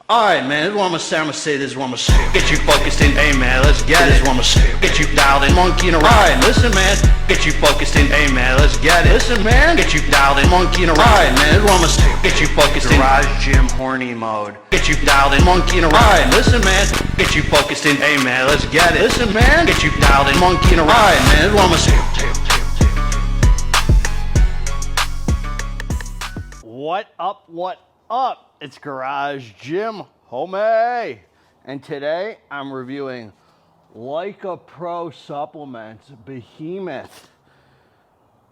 Alright, man, this is what I'm gonna say, this is what I'm gonna say. Get you focused in, hey man, let's get it. This is what I'm gonna say. Get you dialed in, monkeying around. Alright, listen man, get you focused in, hey man, let's get it. Listen man, get you dialed in, monkeying around. Alright man, this is what I'm gonna say. Get you focused in garage gym horny mode. Get you dialed in, monkeying around. Alright, listen man, get you focused in, hey man, let's get it. Listen man, get you dialed in, monkeying around. Alright man, this is what I'm gonna say. What up, what up? It's Garage Gym Homie, and today I'm reviewing Leica Pro Supplements Behemoth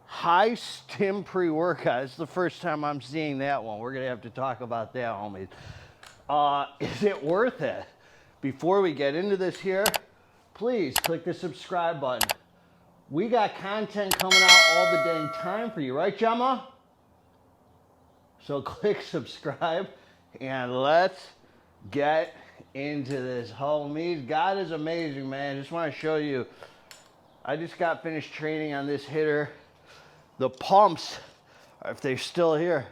High Stim Pre-Workout. It's the first time I'm seeing that one. We're gonna have to talk about that, homies. Is it worth it? Before we get into this here, please click the subscribe button. We got content coming out all the dang time for you, right, Gemma? So click subscribe and let's get into this, homies. God is amazing, man. I just want to show you. I just got finished training on this hitter. The pumps, if they're still here,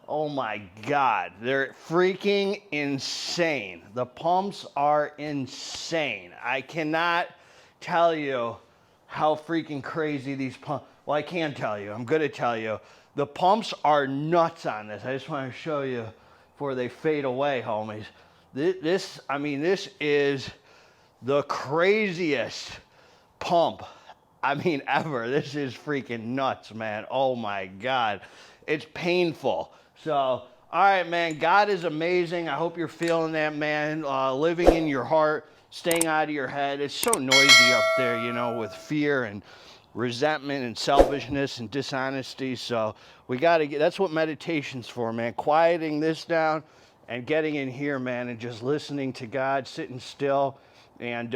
oh my God, they're freaking insane. The pumps are insane. I cannot tell you how freaking crazy these pumps. Well, I can tell you. I'm going to tell you. The pumps are nuts on this. I just want to show you before they fade away, homies. This is the craziest pump, ever. This is freaking nuts, man. Oh my God. It's painful. So, all right, man, God is amazing. I hope you're feeling that, man. Living in your heart, staying out of your head. It's so noisy up there, you know, with fear and resentment and selfishness and dishonesty. So we got to get, that's what meditation's for, man. Quieting this down and getting in here, man, and just listening to God, sitting still, and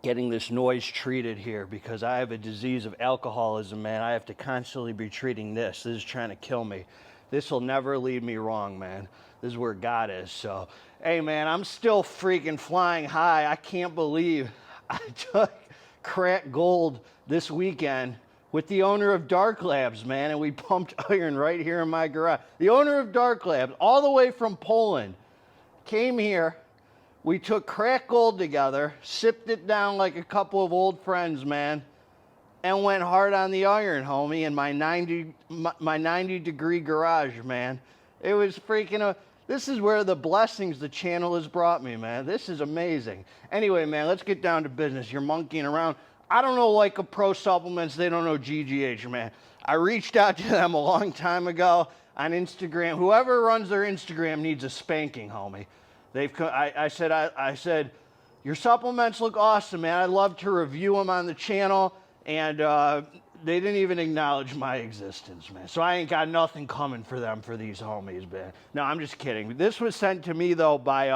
getting this noise treated here, because I have a disease of alcoholism, man. I have to constantly be treating this. This is trying to kill me. This will never lead me wrong, man. This is where God is. So, hey, man, I'm still freaking flying high. I can't believe I took crack gold this weekend with the owner of Dark Labs, man, and we pumped iron right here in my garage. The owner of Dark Labs, all the way from Poland, came here. We took crack gold together, sipped it down like a couple of old friends, man, and went hard on the iron, homie, in my 90-degree garage, man. It was freaking this is where the blessings the channel has brought me, man. This is amazing. Anyway, man, let's get down to business. You're monkeying around. I don't know Leica Pro Supplements. They don't know GGH, man. I reached out to them a long time ago on Instagram. Whoever runs their Instagram needs a spanking, homie. I said, your supplements look awesome, man. I'd love to review them on the channel. And they didn't even acknowledge my existence, man. So I ain't got nothing coming for them, for these homies, man. No, I'm just kidding. This was sent to me, though, by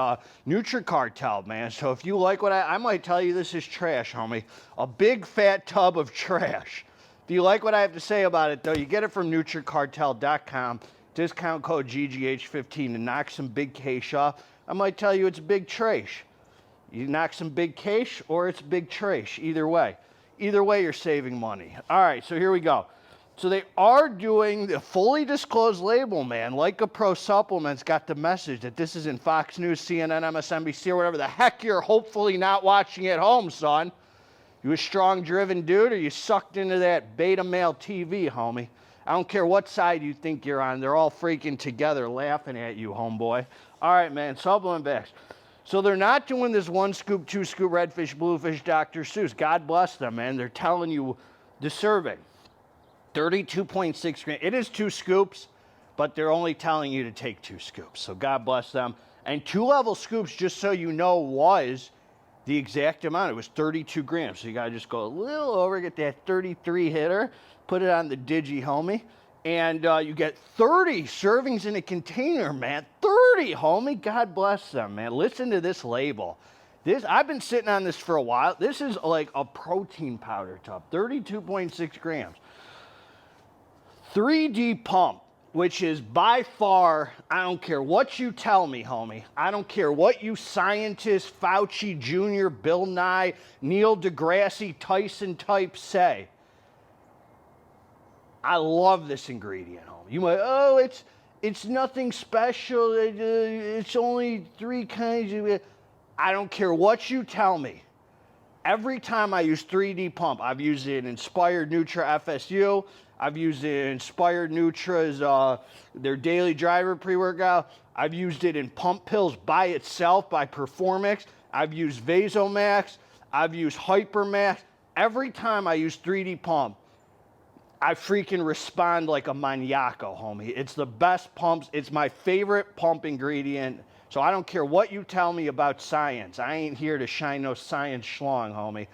NutriCartel, man. So if you like what I might tell you this is trash, homie. A big fat tub of trash. If you like what I have to say about it, though, you get it from NutriCartel.com. Discount code GGH15 to knock some big cash off. I might tell you it's big trash. You knock some big cash or it's big trash. Either way. Either way, you're saving money. All right, so here we go. So they are doing the fully disclosed label, man. Leica Pro Supplements got the message that this is in Fox News, CNN, MSNBC, or whatever the heck you're hopefully not watching at home, son. You a strong, driven dude, or you sucked into that beta male TV, homie? I don't care what side you think you're on. They're all freaking together laughing at you, homeboy. All right, man, supplement bags. So they're not doing this 1 scoop, 2 scoop, redfish, bluefish, Dr. Seuss. God bless them, man. They're telling you the serving. 32.6 grams. It is 2 scoops, but they're only telling you to take 2 scoops. So God bless them. And 2-level scoops, just so you know, was the exact amount. It was 32 grams. So you got to just go a little over, get that 33 hitter, put it on the Digi, homie. And you get 30 servings in a container, man. 30, homie. God bless them, man. Listen to this label. I've been sitting on this for a while. This is like a protein powder tub. 32.6 grams. 3D pump, which is by far, I don't care what you tell me, homie. I don't care what you scientists, Fauci Jr., Bill Nye, Neil deGrasse Tyson type say. I love this ingredient, homie. You might, It's nothing special. It's only 3 kinds of it. I don't care what you tell me. Every time I use 3D Pump, I've used it in Inspired Nutra FSU. I've used it in Inspired Nutra's, their daily driver pre-workout. I've used it in Pump Pills by itself by Performix. I've used Vasomax. I've used Hypermax. Every time I use 3D Pump, I freaking respond like a maniaco, homie. It's the best pumps. It's my favorite pump ingredient. So I don't care what you tell me about science. I ain't here to shine no science schlong, homie.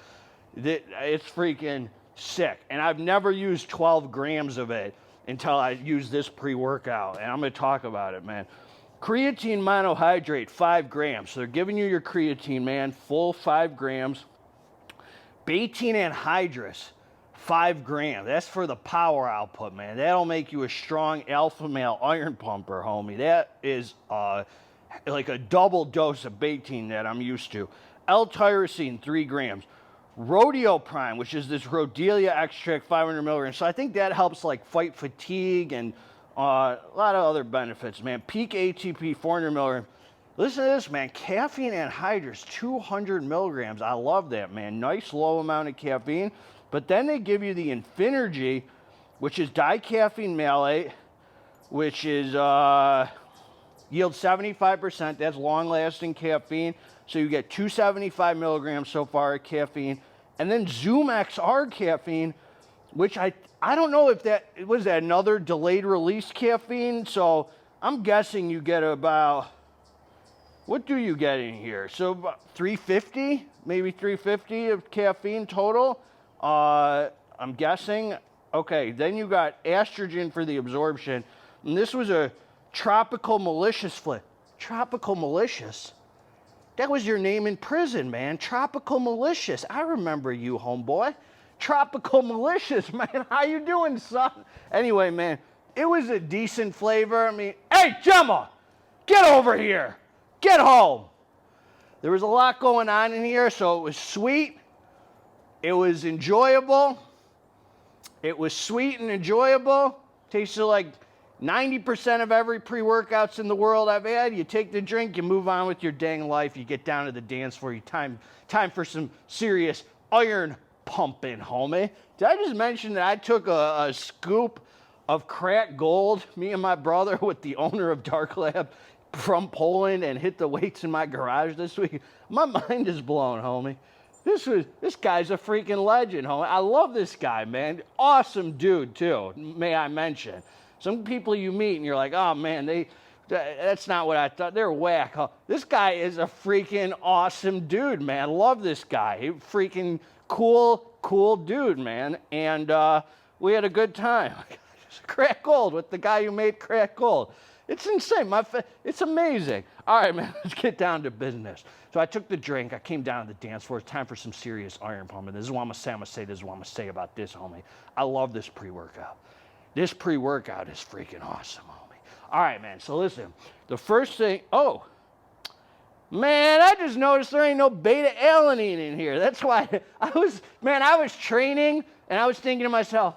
It's freaking sick. And I've never used 12 grams of it until I use this pre-workout. And I'm going to talk about it, man. Creatine monohydrate, 5 grams. So they're giving you your creatine, man, full 5 grams. Betaine anhydrous, 5 grams. That's for the power output, man. That'll make you a strong alpha male iron pumper, homie. That is like a double dose of betaine that I'm used to. L-tyrosine, 3 grams. Rodeo Prime, which is this Rhodelia extract, 500 milligrams. So I think that helps like fight fatigue and a lot of other benefits, man. Peak ATP, 400 milligrams. Listen to this, man. Caffeine anhydrous, 200 milligrams. I love that, man. Nice low amount of caffeine. But then they give you the Infinergy, which is dicaffeine malate, which is yields 75%. That's long-lasting caffeine. So you get 275 milligrams so far of caffeine. And then Zoom XR caffeine, which I don't know if that, was that another delayed release caffeine? So I'm guessing you get about, what do you get in here? So about 350, maybe 350 of caffeine total. I'm guessing. Okay, then you got estrogen for the absorption. And this was a Tropical Malicious flip. Tropical Malicious? That was your name in prison, man. Tropical Malicious. I remember you, homeboy. Tropical Malicious, man. How you doing, son? Anyway, man, it was a decent flavor. I mean, hey, Gemma, get over here. Get home. There was a lot going on in here, so it was sweet. It was enjoyable. It was sweet and enjoyable. Tasted like 90% of every pre-workouts in the world I've had. You take the drink, you move on with your dang life. You get down to the dance floor. Time for some serious iron pumping, homie. Did I just mention that I took a scoop of cracked gold, me and my brother with the owner of Dark Lab from Poland, and hit the weights in my garage this week? My mind is blown, homie. This guy's a freaking legend, homie. I love this guy, man. Awesome dude, too, may I mention. Some people you meet and you're like, oh, man, that's not what I thought. They're whack. Huh? This guy is a freaking awesome dude, man. Love this guy. He freaking cool dude, man. And we had a good time. Crack gold with the guy who made crack gold. It's insane. It's amazing. All right, man, let's get down to business. So I took the drink. I came down to the dance floor. It's time for some serious iron pumping. This is what I'm going to say. This is what I'm going to say about this, homie. I love this pre-workout. This pre-workout is freaking awesome, homie. All right, man, so listen. The first thing, man, I just noticed there ain't no beta-alanine in here. That's why I was training, and I was thinking to myself,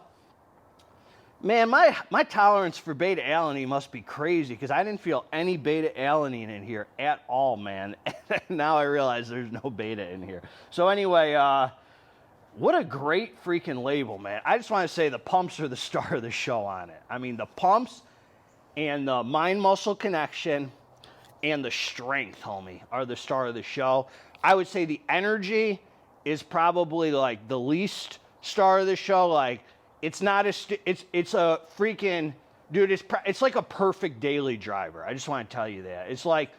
man, my tolerance for beta-alanine must be crazy, because I didn't feel any beta-alanine in here at all, man. And now I realize there's no beta in here. So anyway, what a great freaking label, man. I just want to say the pumps are the star of the show on it. I mean, the pumps and the mind-muscle connection and the strength, homie, are the star of the show. I would say the energy is probably like the least star of the show. Like, it's not it's a freaking, dude, it's like a perfect daily driver. I just want to tell you that. It's like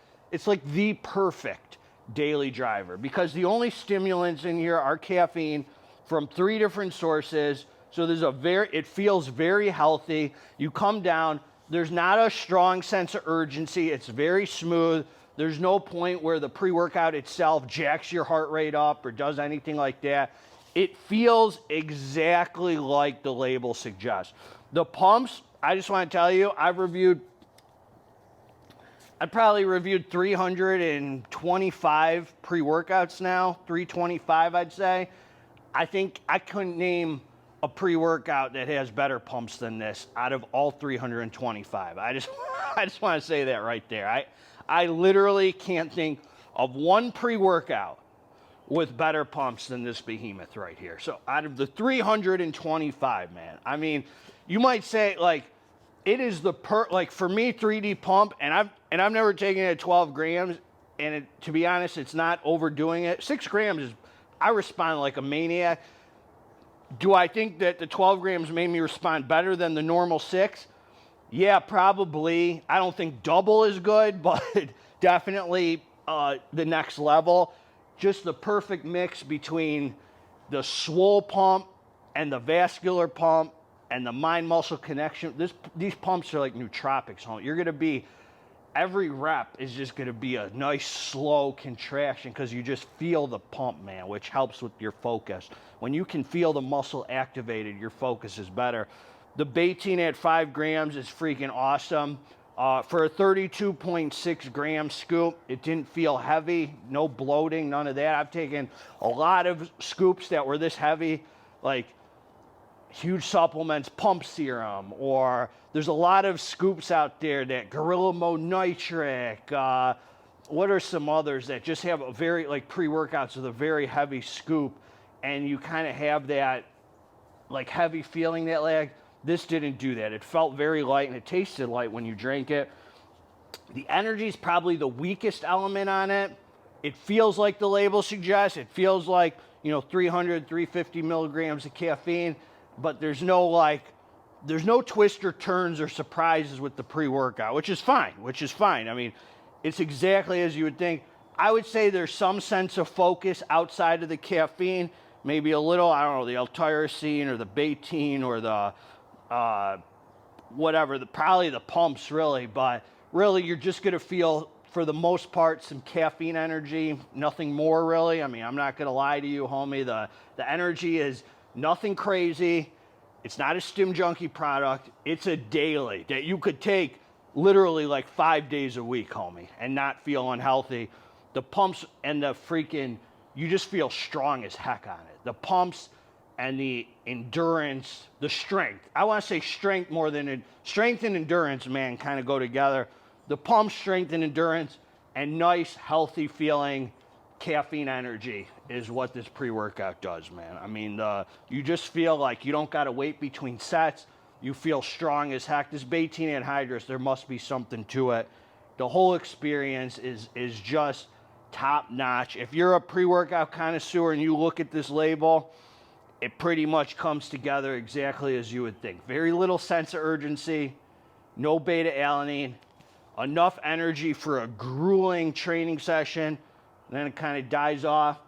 the perfect daily driver, because the only stimulants in here are caffeine from 3 different sources. So it feels very healthy. You come down, there's not a strong sense of urgency. It's very smooth. There's no point where the pre-workout itself jacks your heart rate up or does anything like that. It feels exactly like the label suggests. The pumps, I just want to tell you, I probably reviewed 325 pre-workouts now, 325 I'd say. I think I couldn't name a pre-workout that has better pumps than this out of all 325. I just want to say that right there. I literally can't think of one pre-workout with better pumps than this Behemoth right here. So out of the 325, man, I mean, you might say like it is the like for me 3D pump, and I've never taken it at 12 grams, and to be honest, it's not overdoing it. 6 grams is, I respond like a maniac. Do I think that the 12 grams made me respond better than the normal 6? Yeah, probably. I don't think double is good, but definitely the next level. Just the perfect mix between the swole pump and the vascular pump and the mind-muscle connection. These pumps are like nootropics. You're going to be, every rep is just going to be a nice slow contraction because you just feel the pump, man, which helps with your focus. When you can feel the muscle activated, your focus is better. The Betaine at 5 grams is freaking awesome. For a 32.6 gram scoop, it didn't feel heavy, no bloating, none of that. I've taken a lot of scoops that were this heavy, like huge supplements, pump serum, or there's a lot of scoops out there that Gorilla Mode Nitric, what are some others that just have a very, like pre-workouts with a very heavy scoop, and you kind of have that like heavy feeling that lag. This didn't do that. It felt very light and it tasted light when you drank it. The energy is probably the weakest element on it. It feels like the label suggests. It feels like, 300, 350 milligrams of caffeine, but there's no twists or turns or surprises with the pre-workout, which is fine. I mean, it's exactly as you would think. I would say there's some sense of focus outside of the caffeine, maybe a little, I don't know, the L-tyrosine or the Betaine or the whatever, probably the pumps really, but really you're just going to feel, for the most part, some caffeine energy, nothing more really. I mean, I'm not going to lie to you, homie. The energy is nothing crazy. It's not a Stim Junkie product. It's a daily that you could take literally like 5 days a week, homie, and not feel unhealthy. The pumps and the freaking, you just feel strong as heck on it. The pumps and the endurance, the strength. I want to say strength more than strength and endurance, man, kind of go together. The pump, strength, and endurance, and nice, healthy feeling caffeine energy is what this pre-workout does, man. I mean, you just feel like you don't got to wait between sets. You feel strong as heck. This Betaine anhydrous, there must be something to it. The whole experience is just top notch. If you're a pre-workout connoisseur and you look at this label, it pretty much comes together exactly as you would think. Very little sense of urgency, no beta-alanine, enough energy for a grueling training session, then it kind of dies off.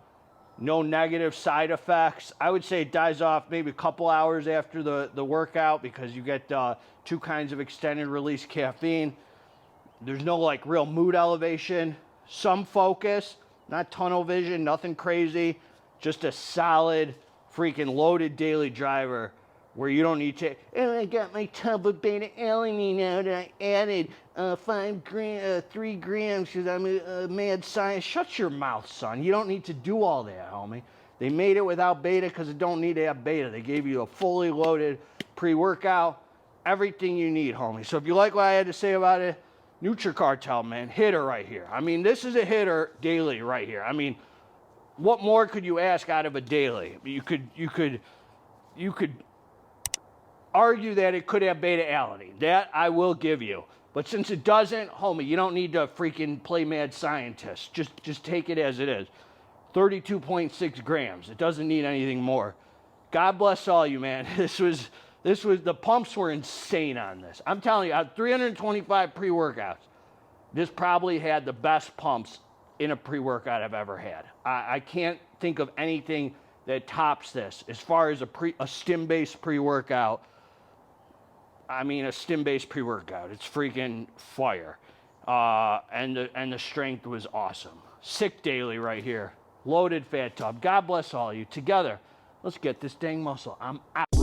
No negative side effects. I would say it dies off maybe a couple hours after the workout because you get 2 kinds of extended release caffeine. There's no like real mood elevation, some focus, not tunnel vision, nothing crazy, just a solid freaking loaded daily driver where you don't need to, oh, I got my tub of beta-alanine out, I added 3 grams because I'm a mad scientist. Shut your mouth, son. You don't need to do all that, homie. They made it without beta because it don't need to have beta. They gave you a fully loaded pre-workout, everything you need, homie. So if you like what I had to say about it, NutriCartel, man, hitter right here. I mean, this is a hitter daily right here. I mean, what more could you ask out of a daily? You could argue that it could have beta-alanine. That I will give you. But since it doesn't, homie, you don't need to freaking play mad scientist. Just take it as it is. 32.6 grams. It doesn't need anything more. God bless all you, man. This was the pumps were insane on this. I'm telling you, out of 325 pre-workouts, this probably had the best pumps in a pre-workout I've ever had. I can't think of anything that tops this as far as a stim-based pre-workout. I mean, a stim-based pre-workout. It's freaking fire. And the strength was awesome. Sick daily right here. Loaded fat tub. God bless all of you. Together, let's get this dang muscle. I'm out.